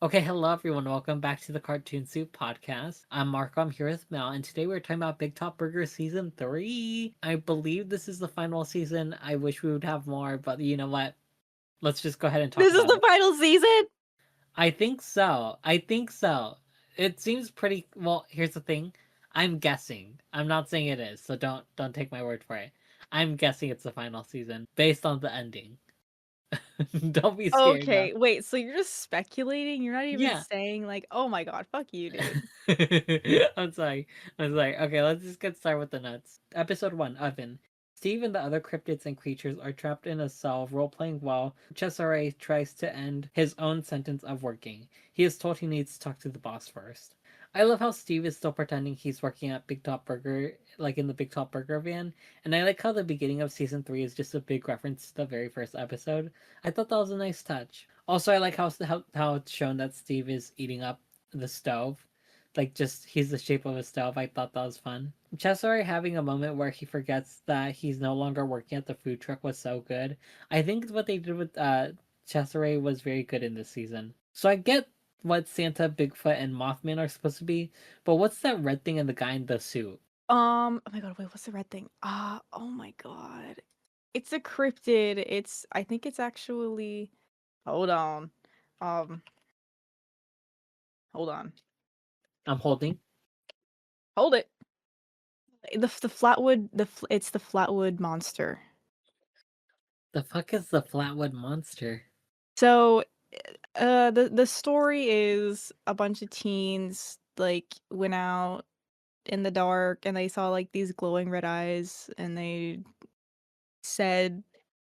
Okay, hello everyone. Welcome back to the Cartoon Soup Podcast. I'm Marco. I'm here with Mel, and today we're talking about Bigtop Burger Season 3. I believe this is the final season. I wish we would have more, but you know what? Let's just go ahead and talk This is about the it. final season? I think so. I think so. It seems pretty well, here's the thing. I'm guessing. I'm not saying it is, so don't take my word for it. I'm guessing it's the final season based on the ending. Don't be scared though. Okay, wait, so you're just speculating? You're not even Yeah. saying like, "Oh my god, fuck you, dude." I'm sorry. I'm sorry. Okay, let's just get started with the nuts. Episode 1, Oven. Steve and the other cryptids and creatures are trapped in a cell role-playing while Cesare tries to end his own sentence of working. He is told he needs to talk to the boss first. I love how Steve is still pretending he's working at Bigtop Burger, like in the Bigtop Burger van, and I like how the beginning of season 3 is just a big reference to the very first episode. I thought that was a nice touch. Also, I like how it's shown that Steve is eating up the stove. Like, just he's the shape of a stove. I thought that was fun. Cesare having a moment where he forgets that he's no longer working at the food truck was so good. I think what they did with Cesare was very good in this season. So I get what Santa, Bigfoot, and Mothman are supposed to be, but what's that red thing and the guy in the suit? Oh my god, wait, what's the red thing? Oh my god. It's a cryptid. I think it's actually hold on. Um, hold on. I'm holding. Hold it. The flatwood it's the flatwood monster. The fuck is the Flatwood Monster? So, the story is a bunch of teens like went out in the dark and they saw like these glowing red eyes and they said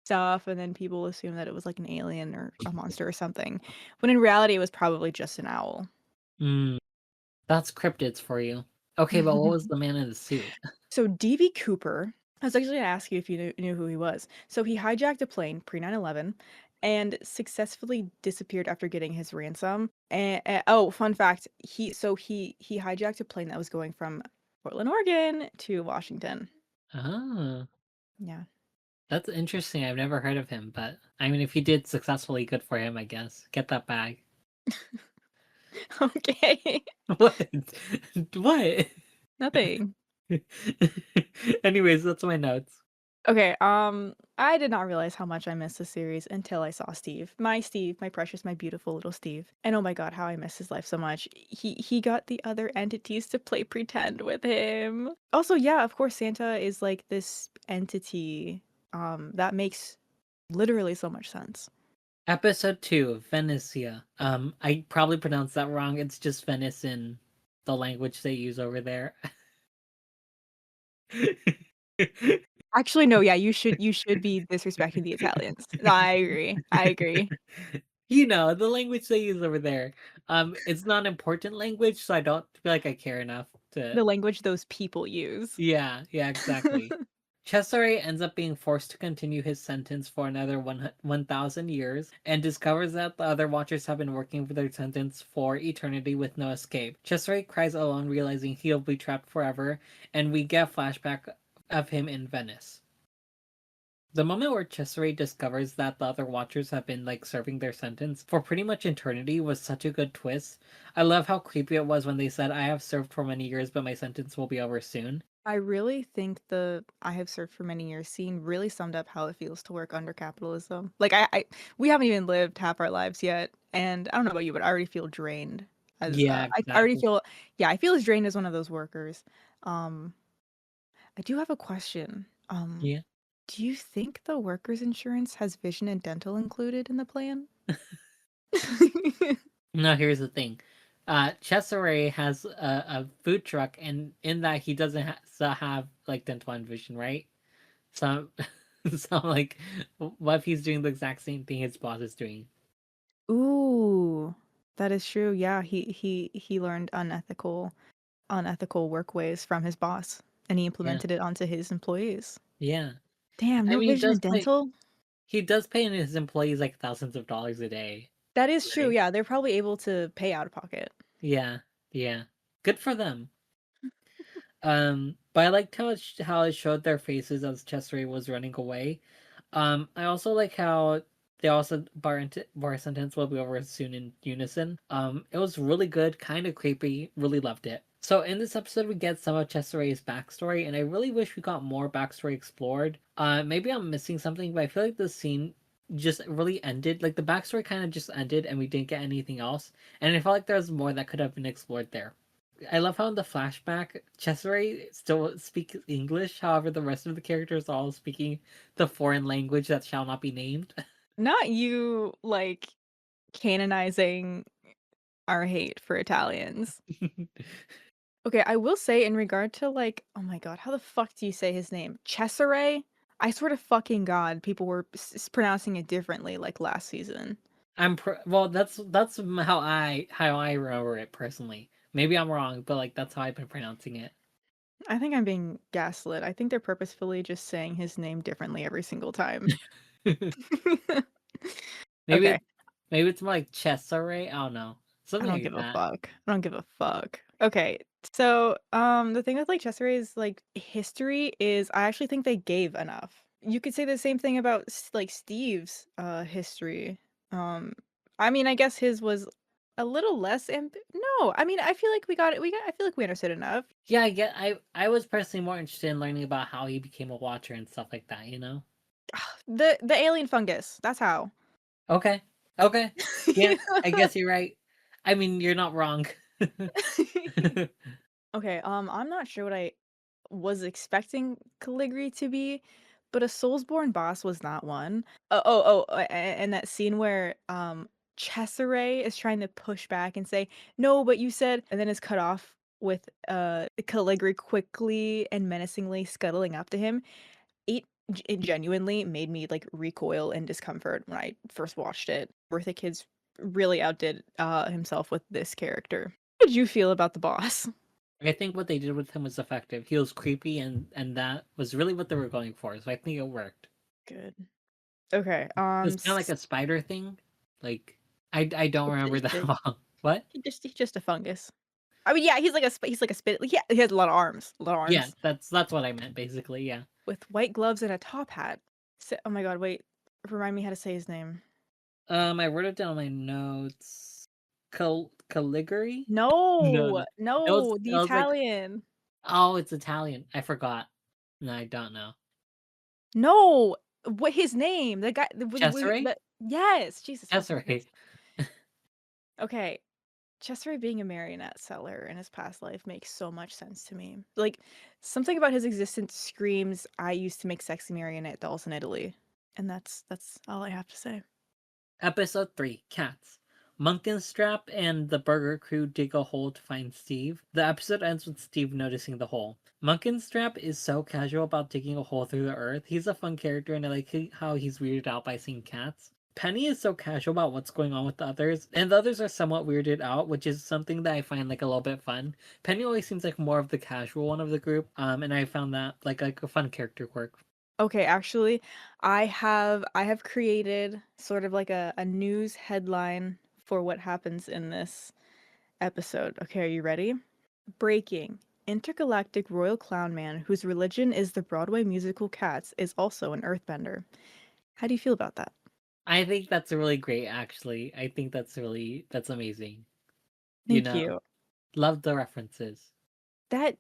stuff and then people assumed that it was like an alien or a monster or something when in reality it was probably just an owl. Hmm, that's cryptids for you. Okay, but what was the man in the suit? So DB Cooper, I was actually gonna ask you if you knew who he was. So he hijacked a plane pre 9/11 and successfully disappeared after getting his ransom. And oh, fun fact, he hijacked a plane that was going from Portland, Oregon to Washington. Ah. Yeah. That's interesting. I've never heard of him, but I mean, if he did successfully, good for him, I guess. Get that bag. Okay. What? What? Nothing. Anyways, that's my notes. Okay, I did not realize how much I missed the series until I saw Steve. My Steve, my precious, my beautiful little Steve. And oh my god, how I miss his life so much. He got the other entities to play pretend with him. Also, yeah, of course Santa is like this entity that makes literally so much sense. Episode 2, Venecia. I probably pronounced that wrong. It's just Venice in the language they use over there. Actually, no, yeah, you should be disrespecting the Italians. No, I agree. I agree. You know, the language they use over there. It's not an important language, so I don't feel like I care enough to. The language those people use. Yeah, yeah, exactly. Cesare ends up being forced to continue his sentence for another 1,000 years and discovers that the other Watchers have been working for their sentence for eternity with no escape. Cesare cries alone, realizing he'll be trapped forever, and we get a flashback of him in Venice. The moment where Cesare discovers that the other Watchers have been like serving their sentence for pretty much eternity was such a good twist. I love how creepy it was when they said, I have served for many years, but my sentence will be over soon. I really think the "I have served for many years" scene really summed up how it feels to work under capitalism. Like we haven't even lived half our lives yet, and I don't know about you, but I already feel drained. As Yeah, I already exactly. feel, yeah, I feel as drained as one of those workers. Um, I do have a question. Yeah. Do you think the workers' insurance has vision and dental included in the plan? No, here's the thing. Cesare has a food truck, and in that he doesn't have like dental and vision, right? So, so like, what if he's doing the exact same thing his boss is doing? Ooh, that is true. Yeah, he learned unethical work ways from his boss, and he Yeah, implemented it onto his employees. yeah. Damn, I no mean, vision and dental? he does pay his employees like thousands of dollars a day, That is true, right? yeah, they're probably able to pay out of pocket. Yeah, yeah. Good for them. But I liked how it showed their faces as Cesare was running away. I also like how They also bar sentence will be over soon in unison. It was really good, kind of creepy. Really loved it. So in this episode, we get some of Cesare's backstory, and I really wish we got more backstory explored. Maybe I'm missing something, but I feel like the scene just really ended. Like the backstory kind of just ended, and we didn't get anything else. And I felt like there was more that could have been explored there. I love how in the flashback, Cesare still speaks English. However, the rest of the characters are all speaking the foreign language that shall not be named. Not you, like, canonizing our hate for Italians. Okay, I will say in regard to, like, oh my god, how the fuck do you say his name? Cesare? I swear to fucking god, people were pronouncing it differently like last season. Well, that's how I remember it personally. Maybe I'm wrong, but like that's how I've been pronouncing it. I think I'm being gaslit. I think they're purposefully just saying his name differently every single time. maybe Okay, it, maybe it's more like Cesare. I don't know, I something don't like give a that. fuck. I don't give a fuck. Okay, so the thing with like Cesare's like history is I actually think they gave enough. You could say the same thing about like Steve's history. Um, I mean, I guess his was a little less no, I mean, I feel like we got it. I feel like we understood enough. Yeah, I get. I was personally more interested in learning about how he became a watcher and stuff like that. You know. The alien fungus. That's how. Okay. Okay. Yeah, I guess you're right. I mean, you're not wrong. Okay, I'm not sure what I was expecting Caligari to be, but a Soulsborne boss was not one. And that scene where Cesare is trying to push back and say, "No, but you said," and then is cut off with Caligari quickly and menacingly scuttling up to him. It genuinely made me like recoil in discomfort when I first watched it. Bertha Kids really outdid himself with this character. How did you feel about the boss? I think what they did with him was effective. He was creepy, and that was really what they were going for. So I think it worked. Good. Okay. It was kind of like a spider thing. Like I don't remember that well. What? He's just a fungus. I mean, yeah, he's like a spit. Yeah, he has a lot of Yeah, arms that's what I meant basically. Yeah. with white gloves and a top hat. So, oh my god, wait, remind me how to say his name. I wrote it down in my notes. Caligari? No, No, no. no, It the was like, Italian. oh, it's Italian. I forgot. No, I don't know. No, what his name? The guy. Cesare? Yes, Jesus fucking Cesare. Christ. Okay, Cesare being a marionette seller in his past life makes so much sense to me. Like, something about his existence screams, I used to make sexy marionette dolls in Italy. And that's all I have to say. Episode 3, Cats. Munkenstrap and the Burger Crew dig a hole to find Steve. The episode ends with Steve noticing the hole. Munkenstrap is so casual about digging a hole through the earth. He's a fun character, and I like how he's weirded out by seeing cats. Penny is so casual about what's going on with the others, and the others are somewhat weirded out, which is something that I find like a little bit fun. Penny always seems like more of the casual one of the group, and I found that like a fun character quirk. Okay, actually, I have created sort of like a news headline for what happens in this episode. Okay, are you ready? Breaking. Intergalactic royal clown man whose religion is the Broadway musical Cats is also an earthbender. How do you feel about that? I think that's really great, actually. I think that's amazing. You Thank know, you. love the references. That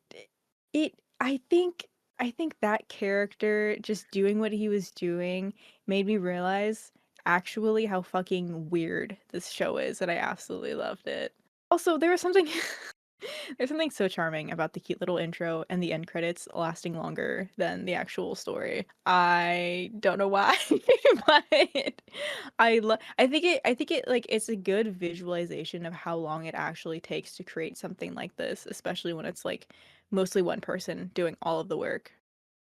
it I think that character just doing what he was doing made me realize actually how fucking weird this show is, and I absolutely loved it. Also, there was something there's something so charming about the cute little intro and the end credits lasting longer than the actual story. I don't know why, but I think it like it's a good visualization of how long it actually takes to create something like this, especially when it's like mostly one person doing all of the work.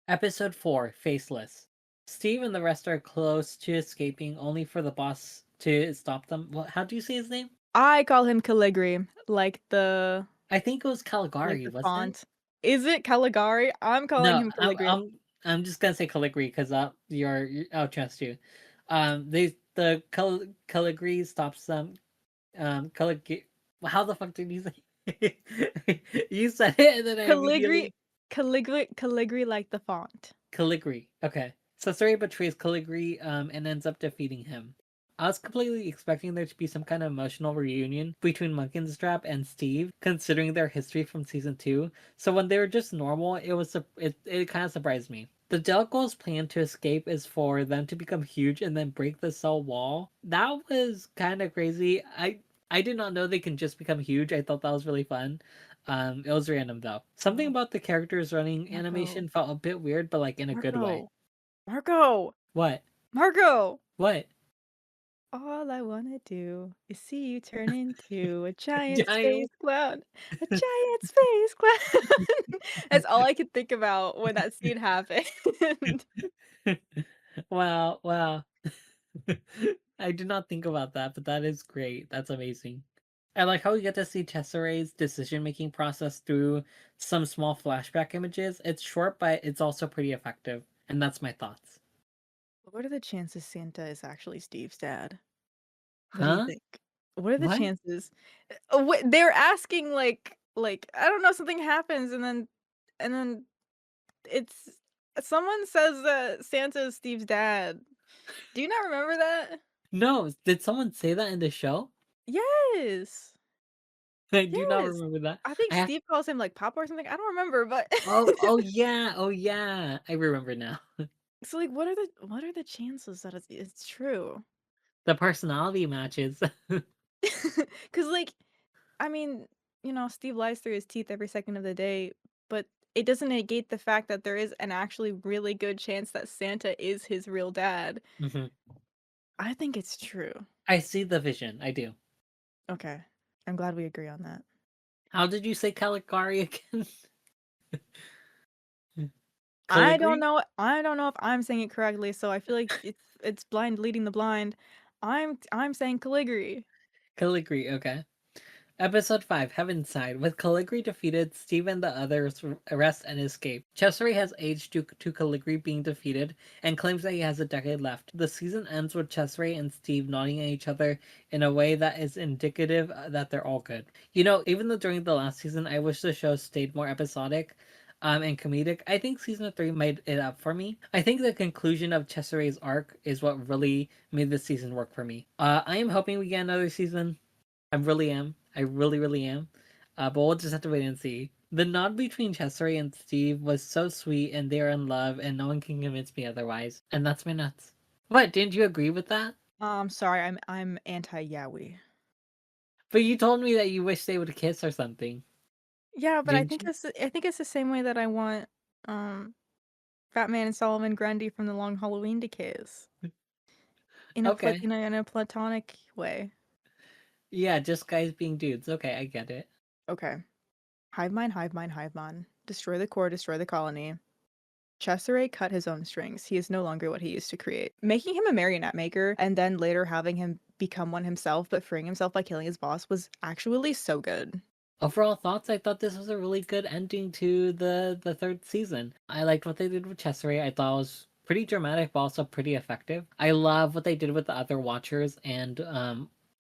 Episode 4, Faceless. Steve and the rest are close to escaping, only for the boss to stop them. Well, how do you say his name? I call him Calligri, I think it was like Caligari, the wasn't it? font. Is it Caligari? I'm calling No, him Calligri. I'm just gonna say Caligari because I'll trust you. Caligari stops them. Caligari. How the fuck did you say? You said it, and then I Calligri immediately Calligri like the font. Caligari. Okay. Cesare betrays Caligari and ends up defeating him. I was completely expecting there to be some kind of emotional reunion between Munkenstrap and Steve, considering their history from season 2. So when they were just normal, it kind of surprised me. The Delco's plan to escape is for them to become huge and then break the cell wall. That was kind of crazy. I did not know they can just become huge. I thought that was really fun. It was random though. Something Oh, about the characters running Marco, animation felt a bit weird, but like in a good way. Marco, Marco, What? Marco. What? All I wanna do is see you turn into a giant Giant. space clown, a giant space clown. That's all I could think about when that scene happened. Wow, wow. I did not think about that, but that is great. That's amazing. I like how we get to see Cesare's decision-making process through some small flashback images. It's short, but it's also pretty effective. And that's my thoughts. What are the chances Santa is actually Steve's dad? What do you Huh? think? What are the What? chances? They're asking like I don't know, something happens and then it's someone says that Santa is Steve's dad. Do you not remember that? No, did someone say that in the show? Yes. I do not Yes. remember that. I think I have Steve calls him like Papa or something. I don't remember, but oh yeah, oh yeah. I remember now. so like what are the chances that it's true? The personality matches. 'Cause like I mean, Steve lies through his teeth every second of the day, but it doesn't negate the fact that there is an actually really good chance that Santa is his real dad. Mhm. I think it's true. I see the vision. I do. Okay. I'm glad we agree on that. How did you say Caligari again? Caligari? I don't know if I'm saying it correctly, so I feel like it's blind leading the blind. I'm saying Caligari. Caligari, okay. Episode 5, Heavenside. With Caligari defeated, Steve and the others arrest and escape. Cesare has aged due to Caligari being defeated and claims that he has a decade left. The season ends with Cesare and Steve nodding at each other in a way that is indicative that they're all good. You know, even though during the last season I wish the show stayed more episodic, and comedic, I think season 3 made it up for me. I think the conclusion of Cesare's arc is what really made this season work for me. I am hoping we get another season. I really am. I really, really am. But we'll just have to wait and see. The nod between Cesare and Steve was so sweet, and they are in love, and no one can convince me otherwise. And that's my nuts. What? Didn't you agree with that? Sorry, I'm anti-yaoi. But you told me that you wish they would kiss or something. Yeah, but Didn't you? I think it's the same way that I want um Batman and Solomon Grundy from The Long Halloween to kiss Okay. in a platonic way. Yeah, just guys being dudes. Okay, I get it. Okay. Hive mind, hive mind, hive mind. Destroy the core, destroy the colony. Cesare cut his own strings. He is no longer what he used to create. Making him a marionette maker and then later having him become one himself but freeing himself by killing his boss was actually so good. Overall thoughts, I thought this was a really good ending to the third season. I liked what they did with Cesare. I thought it was pretty dramatic but also pretty effective. I love what they did with the other Watchers, and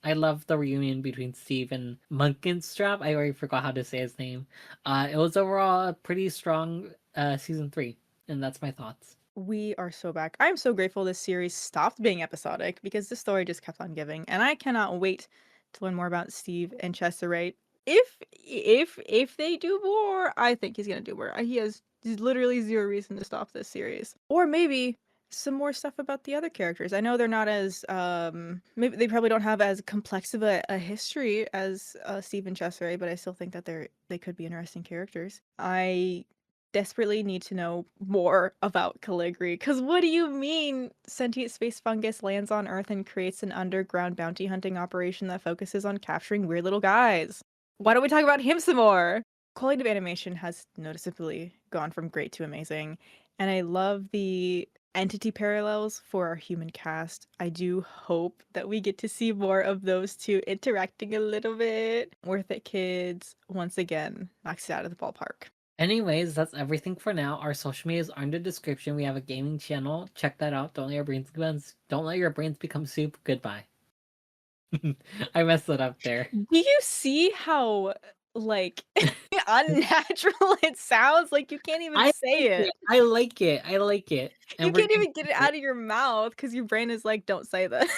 I love the reunion between Steve and Munkenstrap. I already forgot how to say his name. It was overall a pretty strong season 3, and that's my thoughts. We are so back. I'm so grateful this series stopped being episodic because the story just kept on giving, and I cannot wait to learn more about Steve and Cesare. If they do more, I think he's gonna do more. He has literally zero reason to stop this series. Or maybe some more stuff about the other characters. I know they're not as maybe they probably don't have as complex of a history as Steve and Cesare, but I still think that they could be interesting characters. I desperately need to know more about Caligari. Because what do you mean sentient space fungus lands on Earth and creates an underground bounty hunting operation that focuses on capturing weird little guys? Why don't we talk about him some more? Quality of animation has noticeably gone from great to amazing, and I love the entity parallels for our human cast. I do hope that we get to see more of those two interacting a little bit. Worth it, kids. Once again, knocks it out of the ballpark. Anyways, that's everything for now. Our social medias are in the description. We have a gaming channel. Check that out. Don't let your brains become soup. Goodbye. I messed it up there. Do you see how, like, unnatural it sounds? Like, you can't even I say like it. it. I like it. I like it. You And we're can't gonna even get keep it it. out of your mouth because your brain is like, "Don't say that."